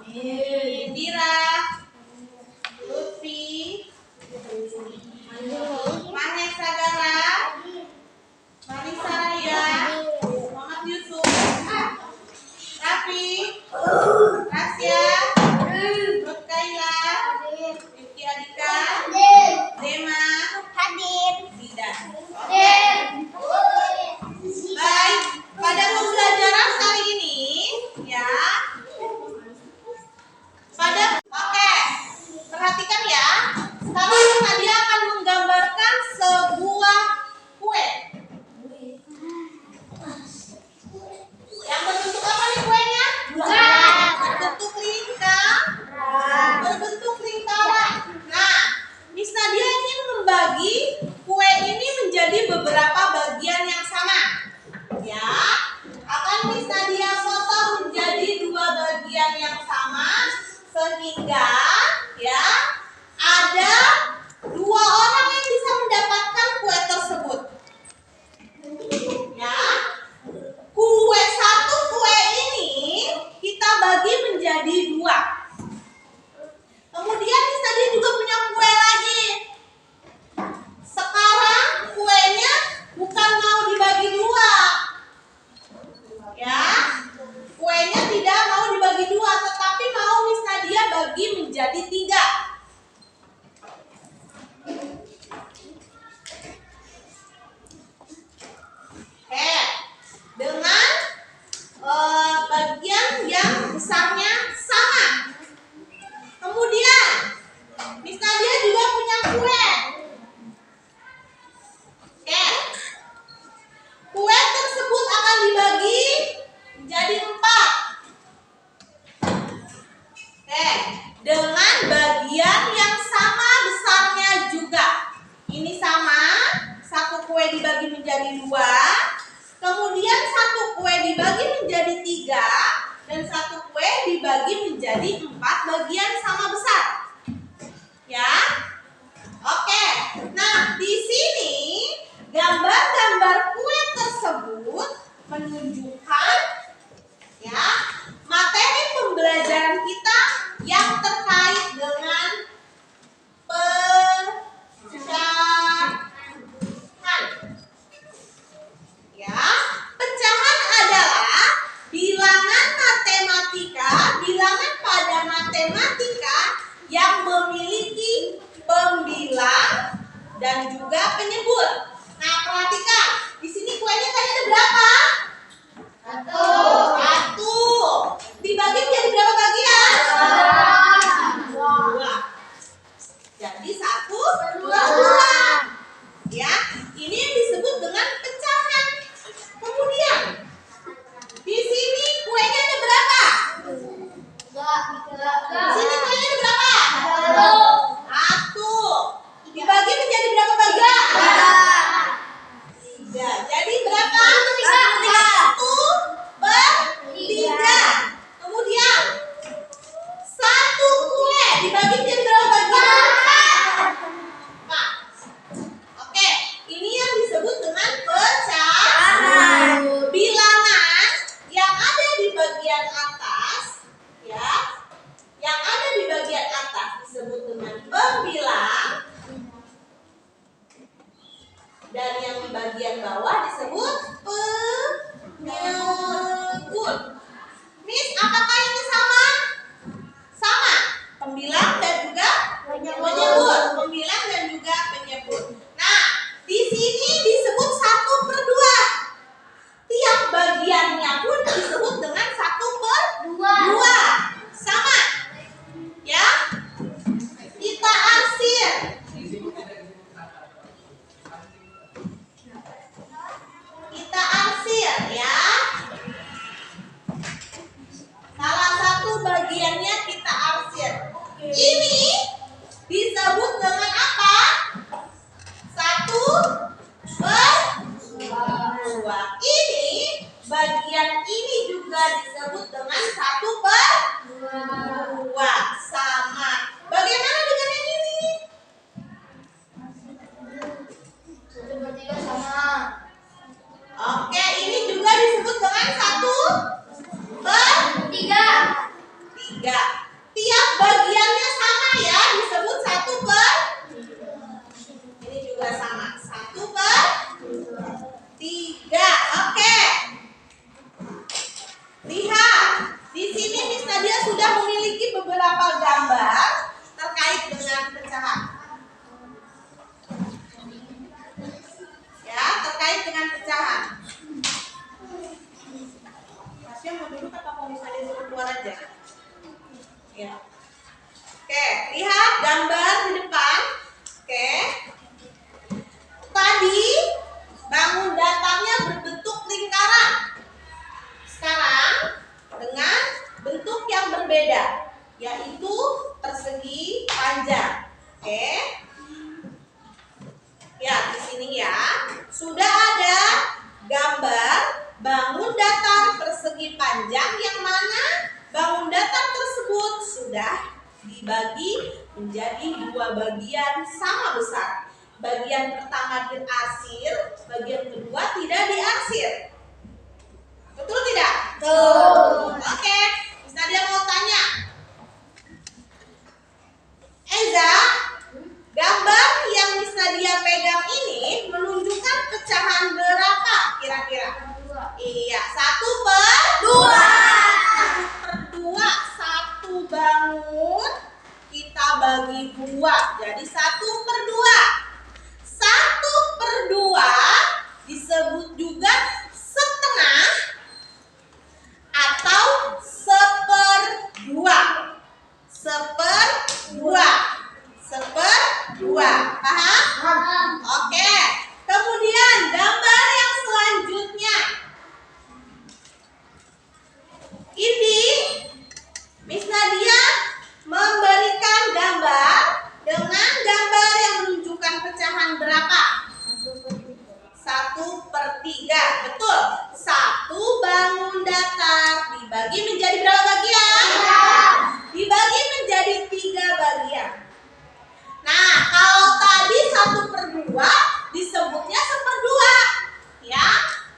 Indira, Lutfi, Mahesa Gara, Marisa Raya, Muhammad Yusuf, Raffi, Rasya, Ruth Kaila, Rifki Adika, Zema, Zidan. Baik, pada pembelajaran kali ini ya. Perhatikan ya. Sekarang Nadia akan menggambarkan sebuah kue. Yang berbentuk apa nih kuenya? Berbentuk lingkaran. Nah, Miss Nadia ingin membagi kue ini menjadi beberapa bagian yang sama. Ya, akan Miss Nadia potong menjadi 2 bagian yang sama sehingga ya ada 2 orang yang bisa mendapatkan kue tersebut. Ya, satu kue ini kita bagi menjadi 2. Kemudian Miss Nadia juga punya kue lagi. Sekarang kuenya bukan mau dibagi 2. Ya, kuenya tidak mau dibagi 2, tetapi mau Miss Nadia bagi menjadi 3. Dengan bagian yang besarnya sama. Kemudian Miss Nadia juga punya kue. Kue tersebut akan dibagi menjadi 4. Dengan bagian yang sama besarnya juga. Ini sama, satu kue dibagi menjadi 2, kemudian satu kue dibagi menjadi 3, dan satu kue dibagi menjadi 4 bagian sama besar. Ya, oke. Nah, di sini gambar-gambar kue tersebut menunjukkan ya materi pembelajaran kita yang terkait dengan pecahan. Ya, pecahan adalah bilangan pada matematika yang memiliki pembilang dan juga penyebut. Nah, perhatikan, di sini kuenya tadi ada berapa? 1. Dibagi menjadi berapa bagian? 2. Jadi 1/2. Ya, ini yang disebut dengan pecahan. Kemudian di sini kuenya ada berapa? Di sini kuenya ada berapa? 1. Dibagi menjadi berapa bagian? 3. Jadi berapa? 1/3. Kemudian 1 kue dibagi menjadi berapa bagian? 4. Oke, ini yang disebut dengan pecahan. Bilangan yang ada di bagian atas, ya, yang ada di bagian atas disebut dengan pembilang, dan yang di bagian bawah disebut penyebut. Miss, apakah ini sama? Sama. Pembilang dan juga penyebut. Pembilang dan juga penyebut. Nah, di sini disebut 1/2. Tiap bagiannya pun disebut dengan 1/2. Sama. Ya. Kita arsir. Ya. Salah satu bagiannya kita arsir. Ini disebut dengan apa? 1/2. Ini bagian ini juga disebut dengan 1/2. Sama. Bagaimana dengan yang ini? 1/3 sama. Oke, ini juga disebut dengan 1/3. 3. Tiap bagiannya sama ya, disebut 1/3. Ini juga sama, 1/3. Oke. Lihat, di sini Miss Nadia sudah memiliki beberapa gambar terkait dengan pecahan. Ya, terkait dengan pecahan. Masnya mau duduk atau Miss Nadia suruh keluar aja? Ya. Oke, lihat gambar di depan. Oke. Tadi bangun datarnya berbentuk lingkaran. Sekarang dengan bentuk yang berbeda, yaitu persegi panjang. Oke. Ya, di sini ya. Sudah ada gambar bangun datar persegi panjang yang mana bangun datar tersebut sudah dibagi menjadi 2 bagian sama besar. Bagian pertama diarsir, bagian kedua tidak diarsir. Betul tidak? Betul. Oke, Miss Nadia mau tanya. Eza, gambar yang Miss Nadia pegang ini menunjukkan pecahan berapa kira-kira? Iya, 1/2. 1/2. 1 bangun kita bagi 2, jadi 1/2. 1/2 disebut juga setengah atau 1/2. 1/2. Paham? Oke. Kemudian gambar yang selanjutnya. Ini Miss Nadia memberikan gambar dengan gambar yang menunjukkan pecahan berapa? 1/3. Betul. 1 bangun datar dibagi menjadi berapa bagian? Dibagi menjadi 3 bagian. Nah, kalau tadi 1/2 disebutnya 1/2. Ya.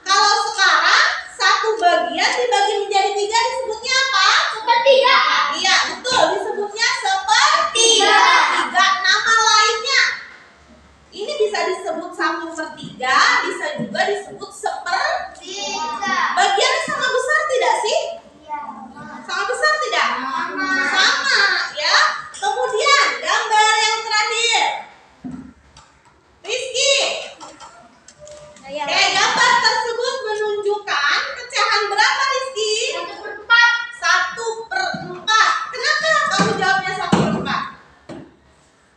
Kalau sekarang 1 bagian dibagi menjadi 3 disebutnya apa? 1/3. Iya, betul. Disebutnya 1/3. Nama lainnya. Ini bisa disebut 1/3, bisa juga disebut 1/3. Bagiannya sama besar tidak sih? Sama besar tidak? Sama, ya. Kemudian gambar yang terakhir. Rizky. Oke, gambar tersebut menunjukkan pecahan berapa, Rizky? 1/4. Kenapa kamu jawabnya 1/4?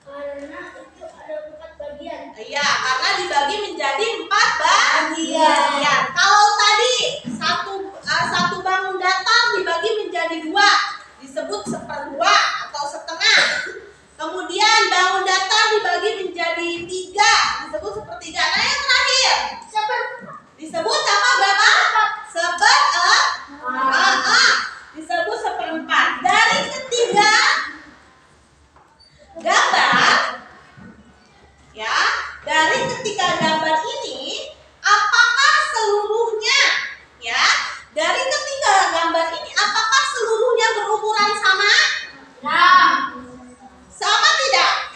Karena itu ada 4 bagian. Iya, karena dibagi menjadi 4 bagian. Kalau tadi satu bangun datar dibagi menjadi 2, disebut 1/2 atau setengah. Kemudian bangun datar dibagi menjadi 3, disebut 1/3. Nah, yang terakhir disebut apa berapa? 1/4. Disebut 1/4. Dari ketiga gambar, ya, dari ketiga gambar ini, apakah seluruhnya, ya, dari ketiga gambar ini, apakah seluruhnya berukuran sama? Sama tidak?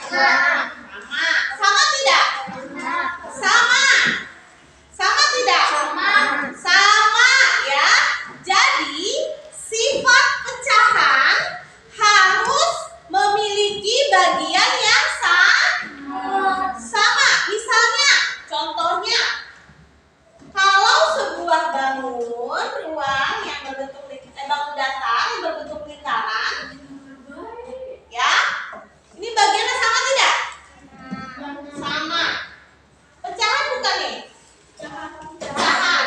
Sama tidak? Sama tidak? Sama, ya. Jadi sifat pecahan harus memiliki bagian yang sama. Misalnya, contohnya, kalau sebuah bangun ruang yang berbentuk bangun datar yang berbentuk lingkaran, ya, ini bagiannya sama tidak? Sama. Pecahan bukan nih? Pecahan.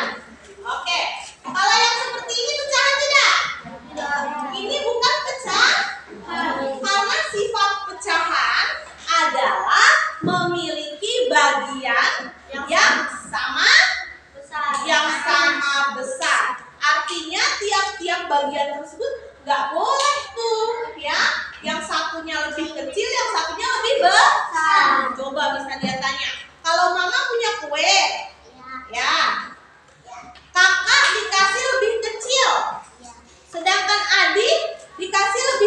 Oke. Kalau yang seperti ini pecahan tidak? Ini bukan pecahan. Karena sifat pecahan adalah memiliki bagian yang sama besar. Artinya tiap-tiap bagian tersebut nggak boleh tuh, ya. Yang satunya lebih kecil, yang satunya lebih besar. Coba bisa dia tanya. Kalau mama punya kue, ya, kakak dikasih lebih kecil, sedangkan adik dikasih lebih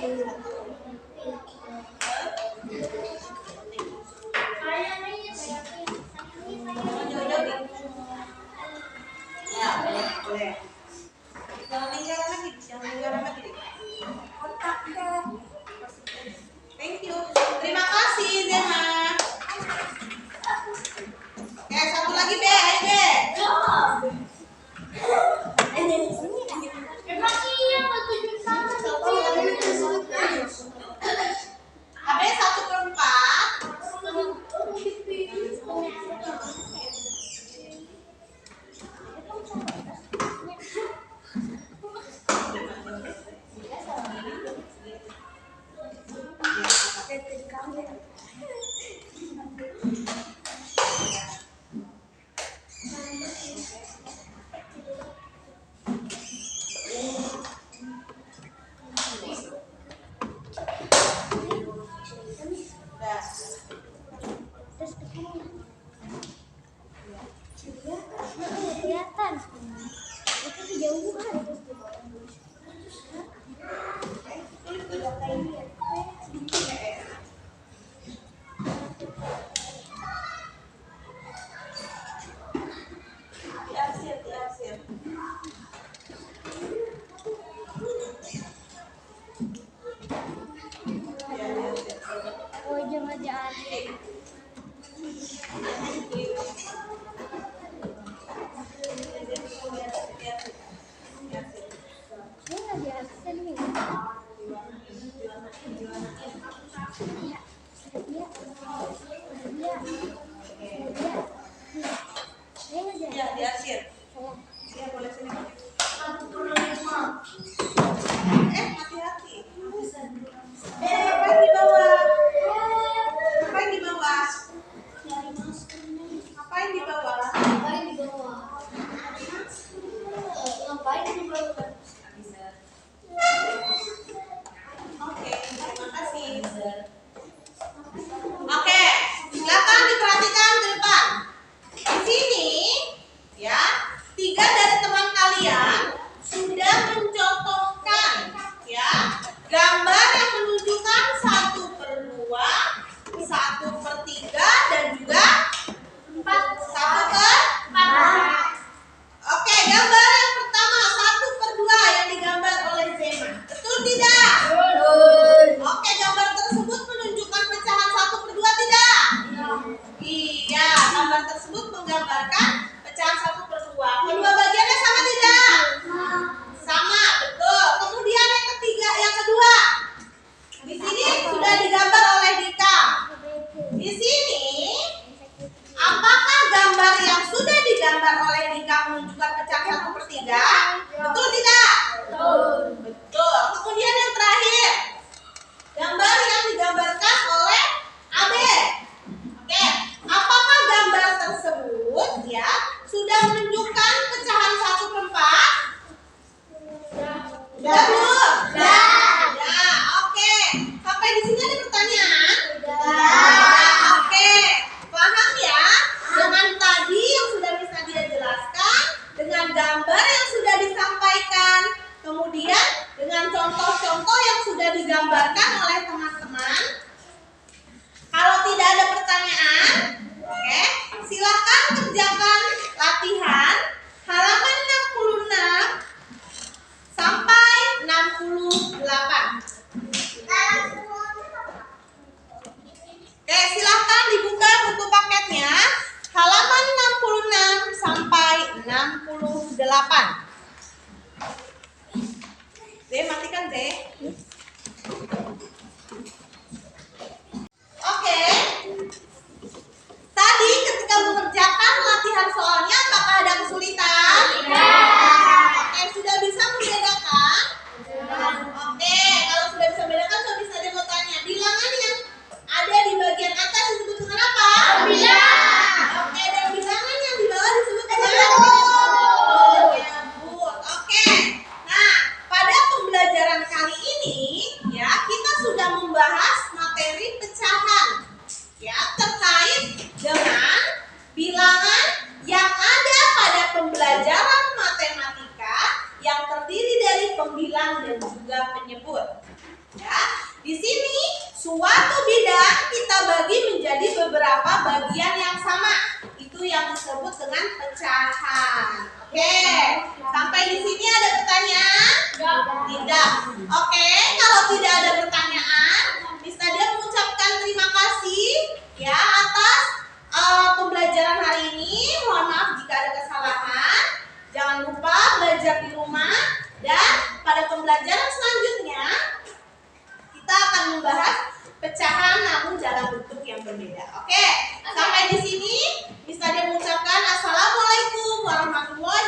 Jauh-jauh nih. Ya, boleh. Jangan lingkaran lagi, Thank you. Terima kasih, Zema. Oke, satu lagi, Be. Ayo, Be. AB 1/4. Kelihatan. Itu kejauhan. Diarsir. Oh, jangan diarsir. Ini nggak diarsir nih. Ya, diarsir. Ya, boleh sini. Hati-hati. Ngapain di bawah? Ngapain di bawah? Ngapain di bawah? Oke, terima kasih. Oke, silakan diperhatikan ke depan. Di sini, ya, 3 dari teman kalian sudah mencontohkan, ya, gambar yang menunjukkan 1/2, 1/3, dan juga 1/4. Oke, gambar yang pertama 1/2 yang digambar oleh Zema. Betul tidak? Oke, gambar tersebut menunjukkan pecahan 1/2 tidak? Iya, gambar tersebut menggambarkan pecahan 1/2. Kedua bagiannya sama tidak? Sama, betul. Kemudian yang kedua. Di sini sudah digambar oleh Dika. Di sini, apakah gambar yang sudah digambar oleh Dika menunjukkan pecahan 1/3? Betul tidak? Betul. Kemudian yang terakhir, gambar yang digambarkan oleh Abe. Oke, apakah gambar tersebut, ya, sudah menunjukkan pecahan 1/4? Sudah belum? Ya, oke. Sampai di sini ada pertanyaan? Oke, paham ya? Dengan tadi yang sudah Miss Nadia jelaskan, dengan gambar yang sudah disampaikan, kemudian dengan contoh-contoh yang sudah digambarkan oleh teman-teman. Kalau tidak ada pertanyaan, oke, silakan kerjakan latihan halaman 66 sampai 68. Oke, silakan dibuka buku paketnya halaman 66 sampai 68. Matikan, Oke. Tadi ketika mengerjakan latihan soalnya, apakah ada kesulitan? Oke, sudah bisa membedakan? Oke, kalau sudah bisa membedakan, coba bisa ada mau tanya. Bilangan yang ada di bagian atas disebut dengan apa? Oke, dan bilangan yang di bawah disebut dengan menyebut. Oke. Nah, pada pembelajaran kali ini, ya, kita sudah membahas materi pecahan, ya, terkait dengan bilangan yang ada pada pembelajaran matematika yang terdiri dari pembilang dan juga penyebut. Ya, di sini suatu bidang kita bagi menjadi beberapa bagian yang sama. Itu yang disebut dengan pecahan. Oke, sampai di sini ada pertanyaan? Tidak. Oke, kalau tidak ada pertanyaan, Miss Nadia mengucapkan terima kasih ya atas pembelajaran hari ini. Mohon maaf jika ada kesalahan. Jangan lupa belajar di rumah dan pada pembelajaran selanjutnya kita akan membahas pecahan namun dalam bentuk yang berbeda. Oke, sampai di sini Miss Nadia mengucapkan assalamualaikum warahmatullahi